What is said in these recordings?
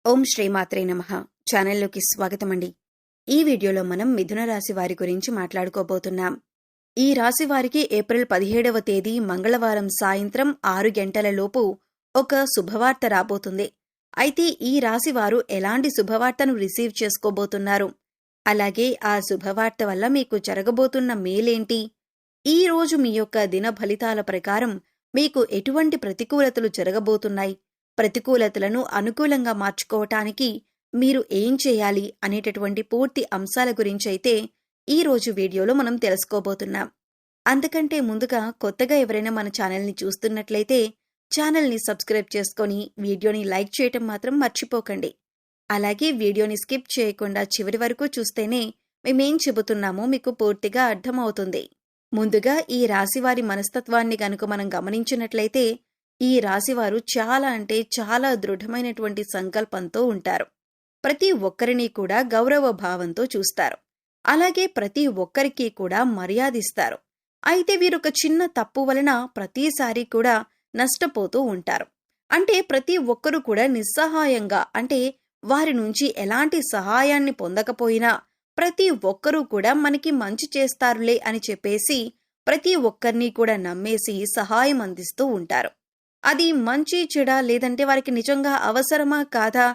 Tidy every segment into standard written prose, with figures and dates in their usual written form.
ఓం శ్రీమాత్రే నమః. ఛానల్లోకి స్వాగతమండి. ఈ వీడియోలో మనం మిథున రాశి వారి గురించి మాట్లాడుకోబోతున్నాం. ఈ రాశి వారికి ఏప్రిల్ 17వ తేదీ మంగళవారం సాయంత్రం 6 గంటల లోపు ఒక శుభవార్త రాబోతుంది. అయితే ఈ రాశి వారు ఎలాంటి శుభవార్తను రిసీవ్ చేసుకోబోతున్నారు, అలాగే ఆ శుభవార్త వల్ల మీకు జరగబోతున్న మేలేంటి, ఈ రోజు మీ యొక్క దిన ఫలితాల ప్రకారం మీకు ఎటువంటి ప్రతికూలతలు జరగబోతున్నాయి, ప్రతికూలతలను అనుకూలంగా మార్చుకోవటానికి మీరు ఏం చేయాలి అనేటటువంటి పూర్తి అంశాల గురించైతే ఈ రోజు వీడియోలో మనం తెలుసుకోబోతున్నాం. అంతకంటే ముందుగా కొత్తగా ఎవరైనా మన ఛానల్ని చూస్తున్నట్లయితే ఛానల్ని సబ్స్క్రైబ్ చేసుకొని వీడియోని లైక్ చేయటం మాత్రం మర్చిపోకండి. అలాగే వీడియోని స్కిప్ చేయకుండా చివరి వరకు చూస్తేనే మేమేం చెబుతున్నామో మీకు పూర్తిగా అర్థమవుతుంది. ముందుగా ఈ రాశివారి మనస్తత్వాన్ని గనుక మనం గమనించినట్లయితే ఈ రాశివారు చాలా అంటే చాలా దృఢమైనటువంటి సంకల్పంతో ఉంటారు. ప్రతి ఒక్కరిని కూడా గౌరవ భావంతో చూస్తారు. అలాగే ప్రతి ఒక్కరికి కూడా మర్యాదిస్తారు. అయితే వీరొక చిన్న తప్పు వలన ప్రతిసారి కూడా నష్టపోతూ ఉంటారు. అంటే ప్రతి ఒక్కరూ కూడా నిస్సహాయంగా, అంటే వారి నుంచి ఎలాంటి సహాయాన్ని పొందకపోయినా ప్రతి ఒక్కరూ కూడా మనకి మంచి చేస్తారులే అని చెప్పేసి ప్రతి ఒక్కరిని కూడా నమ్మేసి సహాయం అందిస్తూ ఉంటారు. అది మంచి చెడా, లేదంటే వారికి నిజంగా అవసరమా కాదా,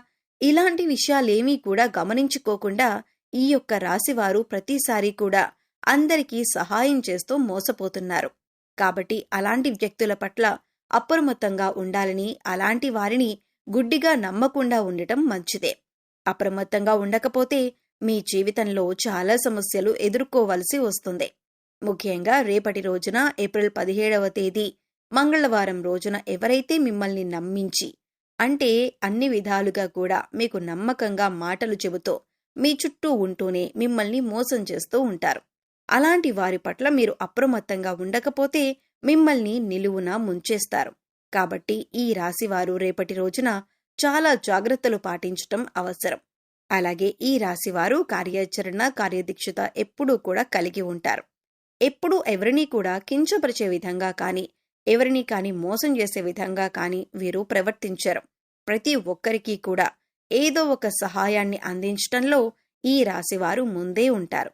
ఇలాంటి విషయాలేమీ కూడా గమనించుకోకుండా ఈ యొక్క రాశివారు ప్రతిసారి కూడా అందరికీ సహాయం చేస్తూ మోసపోతున్నారు. కాబట్టి అలాంటి వ్యక్తుల పట్ల అప్రమత్తంగా ఉండాలని, అలాంటి వారిని గుడ్డిగా నమ్మకుండా ఉండటం మంచిదే. అప్రమత్తంగా ఉండకపోతే మీ జీవితంలో చాలా సమస్యలు ఎదుర్కోవలసి వస్తుంది. ముఖ్యంగా రేపటి రోజున ఏప్రిల్ 17వ తేదీ మంగళవారం రోజున ఎవరైతే మిమ్మల్ని నమ్మించి, అంటే అన్ని విధాలుగా కూడా మీకు నమ్మకంగా మాటలు చెబుతూ మీ చుట్టూ ఉంటూనే మిమ్మల్ని మోసం చేస్తూ ఉంటారు. అలాంటి వారి పట్ల మీరు అప్రమత్తంగా ఉండకపోతే మిమ్మల్ని నిలువున ముంచేస్తారు. కాబట్టి ఈ రాశివారు రేపటి రోజున చాలా జాగ్రత్తలు పాటించటం అవసరం. అలాగే ఈ రాశివారు కార్యాచరణ, కార్యదీక్షత ఎప్పుడూ కూడా కలిగి ఉంటారు. ఎప్పుడూ ఎవరినీ కూడా కించపరిచే విధంగా కానీ, ఎవరిని కానీ మోసం చేసే విధంగా కానీ వీరు ప్రవర్తించరు. ప్రతి ఒక్కరికి కూడా ఏదో ఒక సహాయాన్ని అందించటంలో ఈ రాశివారు ముందే ఉంటారు.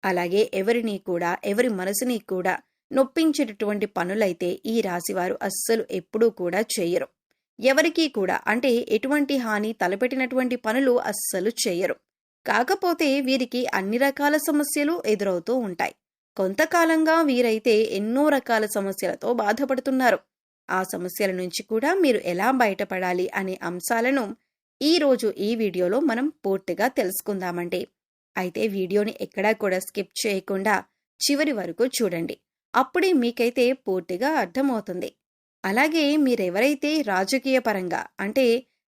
అలాగే ఎవరిని కూడా, ఎవరి మనసుని కూడా నొప్పించేటటువంటి పనులైతే ఈ రాశివారు అస్సలు ఎప్పుడూ కూడా చేయరు. ఎవరికీ కూడా, అంటే ఎటువంటి హాని తలపెట్టినటువంటి పనులు అస్సలు చేయరు. కాకపోతే వీరికి అన్ని రకాల సమస్యలు ఎదురవుతూ ఉంటాయి. కొంతకాలంగా వీరైతే ఎన్నో రకాల సమస్యలతో బాధపడుతున్నారు. ఆ సమస్యల నుంచి కూడా మీరు ఎలా బయటపడాలి అనే అంశాలను ఈరోజు ఈ వీడియోలో మనం పూర్తిగా తెలుసుకుందామండి. అయితే వీడియోని ఎక్కడా కూడా స్కిప్ చేయకుండా చివరి వరకు చూడండి. అప్పుడే మీకైతే పూర్తిగా అర్థమవుతుంది. అలాగే మీరెవరైతే రాజకీయ పరంగా, అంటే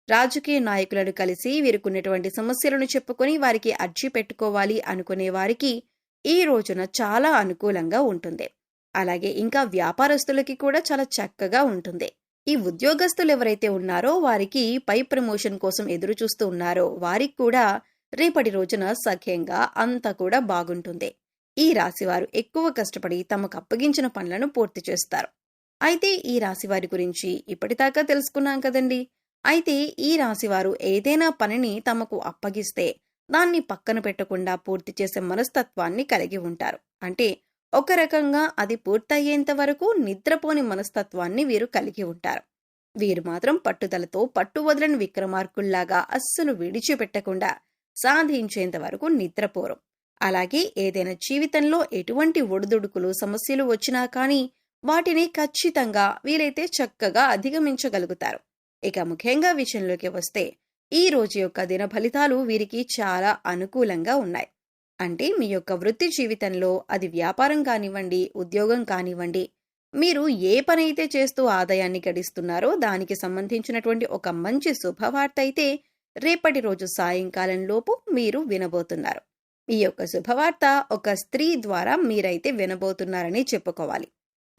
రాజకీయ నాయకులను కలిసి వీరుకున్నటువంటి సమస్యలను చెప్పుకొని వారికి అర్జీ పెట్టుకోవాలి అనుకునే వారికి ఈ రోజున చాలా అనుకూలంగా ఉంటుంది. అలాగే ఇంకా వ్యాపారస్తులకి కూడా చాలా చక్కగా ఉంటుంది. ఈ ఉద్యోగస్తులు ఎవరైతే ఉన్నారో వారికి పై ప్రమోషన్ కోసం ఎదురు చూస్తూ ఉన్నారో వారికి కూడా రేపటి రోజున సఖ్యంగా అంతా కూడా బాగుంటుంది. ఈ రాశివారు ఎక్కువ కష్టపడి తమకు అప్పగించిన పనులను పూర్తి చేస్తారు. అయితే ఈ రాశివారి గురించి ఇప్పటిదాకా తెలుసుకున్నాం కదండి. అయితే ఈ రాశివారు ఏదైనా పనిని తమకు అప్పగిస్తే దాన్ని పక్కన పెట్టకుండా పూర్తి చేసే మనస్తత్వాన్ని కలిగి ఉంటారు. అంటే ఒక రకంగా అది పూర్తయ్యేంత వరకు నిద్రపోని మనస్తత్వాన్ని వీరు కలిగి ఉంటారు. వీరు మాత్రం పట్టుదలతో పట్టు వదలని విక్రమార్కుల్లాగా అస్సలు విడిచిపెట్టకుండా సాధించేంత వరకు నిద్రపోరు. అలాగే ఏదైనా జీవితంలో ఎటువంటి ఒడిదుడుకులు, సమస్యలు వచ్చినా కానీ వాటిని ఖచ్చితంగా వీరైతే చక్కగా అధిగమించగలుగుతారు. ఇక ముఖ్యంగా విషయంలోకి వస్తే ఈ రోజు యొక్క దిన ఫలితాలు వీరికి చాలా అనుకూలంగా ఉన్నాయి. అంటే మీ యొక్క వృత్తి జీవితంలో, అది వ్యాపారం కానివ్వండి, ఉద్యోగం కానివ్వండి, మీరు ఏ పనైతే చేస్తూ ఆదాయాన్ని గడిస్తున్నారో దానికి సంబంధించినటువంటి ఒక మంచి శుభవార్త అయితే రేపటి రోజు సాయంకాలం లోపు మీరు వినబోతున్నారు. ఈ యొక్క శుభవార్త ఒక స్త్రీ ద్వారా మీరైతే వినబోతున్నారని చెప్పుకోవాలి.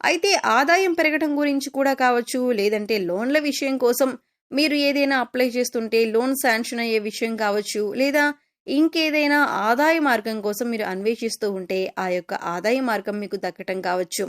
అయితే ఆదాయం పెరగడం గురించి కూడా కావచ్చు, లేదంటే లోన్ల విషయం కోసం మీరు ఏదైనా అప్లై చేస్తుంటే లోన్ శాంక్షన్ అయ్యే విషయం కావచ్చు, లేదా ఇంకేదైనా ఆదాయ మార్గం కోసం మీరు అన్వేషిస్తూ ఉంటే ఆ యొక్క ఆదాయ మార్గం మీకు దక్కటం కావచ్చు,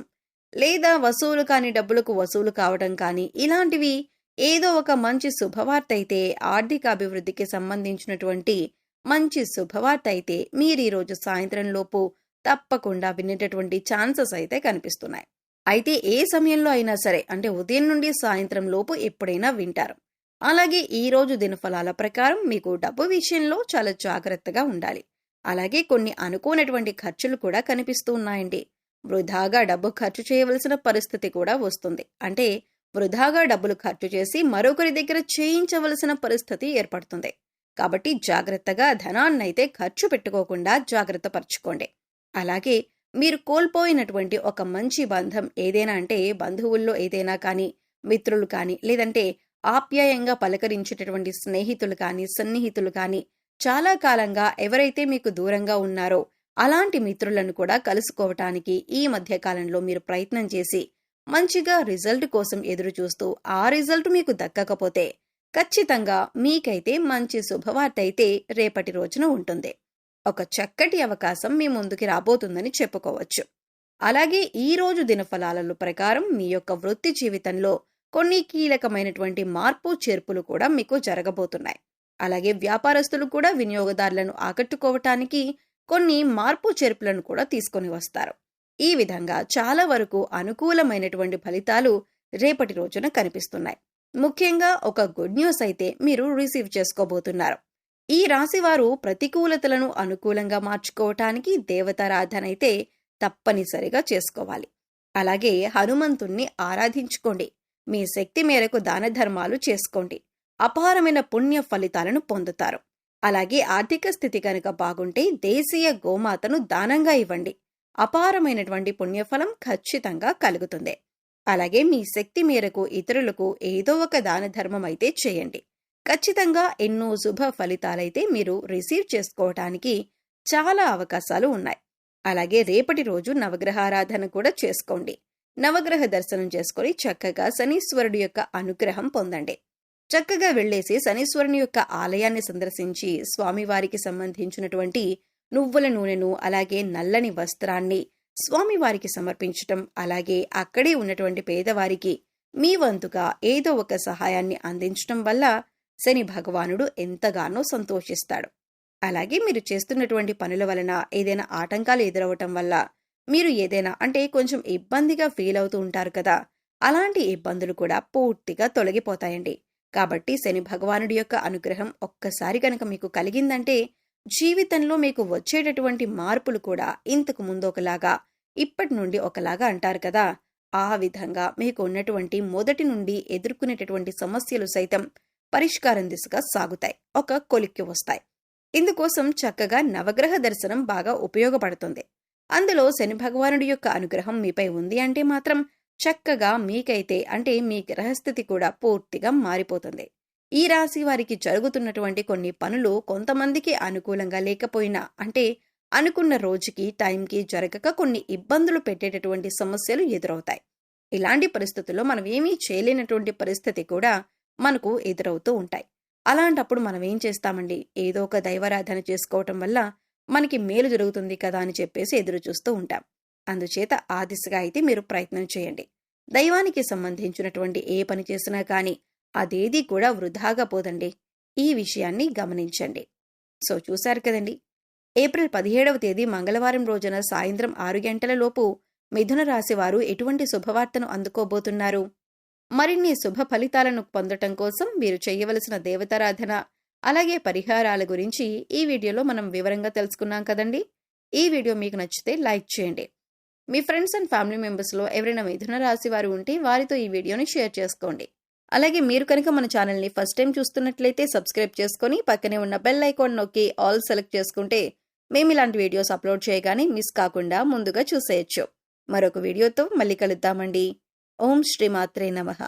లేదా వసూలు కాని డబ్బులకు వసూలు కావడం కానీ, ఇలాంటివి ఏదో ఒక మంచి శుభవార్త అయితే, ఆర్థిక అభివృద్ధికి సంబంధించినటువంటి మంచి శుభవార్త అయితే మీరు ఈరోజు సాయంత్రం లోపు తప్పకుండా వినేటటువంటి ఛాన్సెస్ అయితే కనిపిస్తున్నాయి. అయితే ఏ సమయంలో అయినా సరే, అంటే ఉదయం నుండి సాయంత్రం లోపు ఎప్పుడైనా వింటారు. అలాగే ఈ రోజు దినఫలాల ప్రకారం మీకు డబ్బు విషయంలో చాలా జాగ్రత్తగా ఉండాలి. అలాగే కొన్ని అనుకోనటువంటి ఖర్చులు కూడా కనిపిస్తూ ఉన్నాయండి. వృధాగా డబ్బు ఖర్చు చేయవలసిన పరిస్థితి కూడా వస్తుంది. అంటే వృధాగా డబ్బులు ఖర్చు చేసి మరొకరి దగ్గర చేయించవలసిన పరిస్థితి ఏర్పడుతుంది. కాబట్టి జాగ్రత్తగా ధనాన్నైతే ఖర్చు పెట్టుకోకుండా జాగ్రత్త పరచుకోండి. అలాగే మీరు కోల్పోయినటువంటి ఒక మంచి బంధం ఏదైనా, అంటే బంధువుల్లో ఏదైనా కానీ, మిత్రులు కానీ, లేదంటే ఆప్యాయంగా పలకరించేటటువంటి స్నేహితులు కానీ, సన్నిహితులు కానీ, చాలా కాలంగా ఎవరైతే మీకు దూరంగా ఉన్నారో అలాంటి మిత్రులను కూడా కలుసుకోవటానికి ఈ మధ్య కాలంలో మీరు ప్రయత్నం చేసి మంచిగా రిజల్ట్ కోసం ఎదురు చూస్తూ ఆ రిజల్ట్ మీకు దక్కకపోతే ఖచ్చితంగా మీకైతే మంచి శుభవార్త అయితే రేపటి రోజున ఉంటుంది. ఒక చక్కటి అవకాశం మీ ముందుకి రాబోతుందని చెప్పుకోవచ్చు. అలాగే ఈ రోజు దినఫలాల ప్రకారం మీ యొక్క వృత్తి జీవితంలో కొన్ని కీలకమైనటువంటి మార్పు చేర్పులు కూడా మీకు జరగబోతున్నాయి. అలాగే వ్యాపారస్తులు కూడా వినియోగదారులను ఆకట్టుకోవటానికి కొన్ని మార్పు చేర్పులను కూడా తీసుకొని వస్తారు. ఈ విధంగా చాలా వరకు అనుకూలమైనటువంటి ఫలితాలు రేపటి రోజున కనిపిస్తున్నాయి. ముఖ్యంగా ఒక గుడ్ న్యూస్ అయితే మీరు రిసీవ్ చేసుకోబోతున్నారు. ఈ రాశివారు ప్రతికూలతలను అనుకూలంగా మార్చుకోవటానికి దేవతారాధన అయితే తప్పనిసరిగా చేసుకోవాలి. అలాగే హనుమంతుణ్ణి ఆరాధించుకోండి. మీ శక్తి మేరకు దాన ధర్మాలు చేసుకోండి. అపారమైన పుణ్య ఫలితాలను పొందుతారు. అలాగే ఆర్థిక స్థితి కనుక బాగుంటే దేశీయ గోమాతను దానంగా ఇవ్వండి. అపారమైనటువంటి పుణ్యఫలం ఖచ్చితంగా కలుగుతుంది. అలాగే మీ శక్తి మేరకు ఇతరులకు ఏదో ఒక దాన ధర్మం అయితే చేయండి. ఖచ్చితంగా ఎన్నో శుభ ఫలితాలైతే మీరు రిసీవ్ చేసుకోవటానికి చాలా అవకాశాలు ఉన్నాయి. అలాగే రేపటి రోజు నవగ్రహారాధన కూడా చేసుకోండి. నవగ్రహ దర్శనం చేసుకొని చక్కగా శనీశ్వరుడి యొక్క అనుగ్రహం పొందండి. చక్కగా వెళ్లేసి శనీశ్వరుని యొక్క ఆలయాన్ని సందర్శించి స్వామివారికి సంబంధించినటువంటి నువ్వుల నూనెను, అలాగే నల్లని వస్త్రాన్ని స్వామివారికి సమర్పించటం, అలాగే అక్కడే ఉన్నటువంటి పేదవారికి మీ వంతుగా ఏదో ఒక సహాయాన్ని అందించటం వల్ల శని భగవానుడు ఎంతగానో సంతోషిస్తాడు. అలాగే మీరు చేస్తున్నటువంటి పనుల వలన ఏదైనా ఆటంకాలు ఎదురవటం వల్ల మీరు ఏదైనా, అంటే కొంచెం ఇబ్బందిగా ఫీల్ అవుతూ ఉంటారు కదా, అలాంటి ఇబ్బందులు కూడా పూర్తిగా తొలగిపోతాయండి. కాబట్టి శని భగవానుడి యొక్క అనుగ్రహం ఒక్కసారి కనుక మీకు కలిగిందంటే జీవితంలో మీకు వచ్చేటటువంటి మార్పులు కూడా ఇంతకు ముందు ఒకలాగా, ఇప్పటి నుండి ఒకలాగా అంటారు కదా, ఆ విధంగా మీకు ఉన్నటువంటి మొదటి నుండి ఎదుర్కొనేటటువంటి సమస్యలు సైతం పరిష్కారం దిశగా సాగుతాయి, ఒక కొలిక్కి వస్తాయి. ఇందుకోసం చక్కగా నవగ్రహ దర్శనం బాగా ఉపయోగపడుతుంది. అందులో శని భగవానుడి యొక్క అనుగ్రహం మీపై ఉంది అంటే మాత్రం చక్కగా మీకైతే, అంటే మీ గ్రహస్థితి కూడా పూర్తిగా మారిపోతుంది. ఈ రాశి వారికి జరుగుతున్నటువంటి కొన్ని పనులు కొంతమందికి అనుకూలంగా లేకపోయినా, అంటే అనుకున్న రోజుకి టైంకి జరగక కొన్ని ఇబ్బందులు పెట్టేటటువంటి సమస్యలు ఎదురవుతాయి. ఇలాంటి పరిస్థితుల్లో మనం ఏమీ చేయలేనటువంటి పరిస్థితి కూడా మనకు ఎదురవుతూ ఉంటాయి. అలాంటప్పుడు మనం ఏం చేస్తామండి, ఏదో ఒక దైవారాధన చేసుకోవటం వల్ల మనకి మేలు జరుగుతుంది కదా అని చెప్పేసి ఎదురు చూస్తూ ఉంటాం. అందుచేత ఆ దిశగా అయితే మీరు ప్రయత్నం చేయండి. దైవానికి సంబంధించినటువంటి ఏ పని చేసినా కానీ అదేది కూడా వృధాగా పోదండి. ఈ విషయాన్ని గమనించండి. సో చూశారు కదండి, ఏప్రిల్ 17వ తేదీ మంగళవారం రోజున సాయంత్రం 6 గంటల లోపు మిథున రాశి వారు ఎటువంటి శుభవార్తను అందుకోబోతున్నారు? మరిన్ని శుభ ఫలితాలను పొందటం కోసం మీరు చేయవలసిన దేవతారాధన, అలాగే పరిహారాల గురించి ఈ వీడియోలో మనం వివరంగా తెలుసుకున్నాం కదండి. ఈ వీడియో మీకు నచ్చితే లైక్ చేయండి. మీ ఫ్రెండ్స్ అండ్ ఫ్యామిలీ మెంబర్స్లో ఎవరైనా మిథున రాశి వారు ఉంటే వారితో ఈ వీడియోని షేర్ చేసుకోండి. అలాగే మీరు కనుక మన ఛానల్ని ఫస్ట్ టైం చూస్తున్నట్లయితే సబ్స్క్రైబ్ చేసుకొని పక్కనే ఉన్న బెల్ ఐకాన్ నొక్కి ఆల్ సెలెక్ట్ చేసుకుంటే మేము ఇలాంటి వీడియోస్ అప్లోడ్ చేయగానే మిస్ కాకుండా ముందుగా చూసేయచ్చు. మరొక వీడియోతో మళ్ళీ కలుద్దామండి. ఓం శ్రీమాత్రే నమః.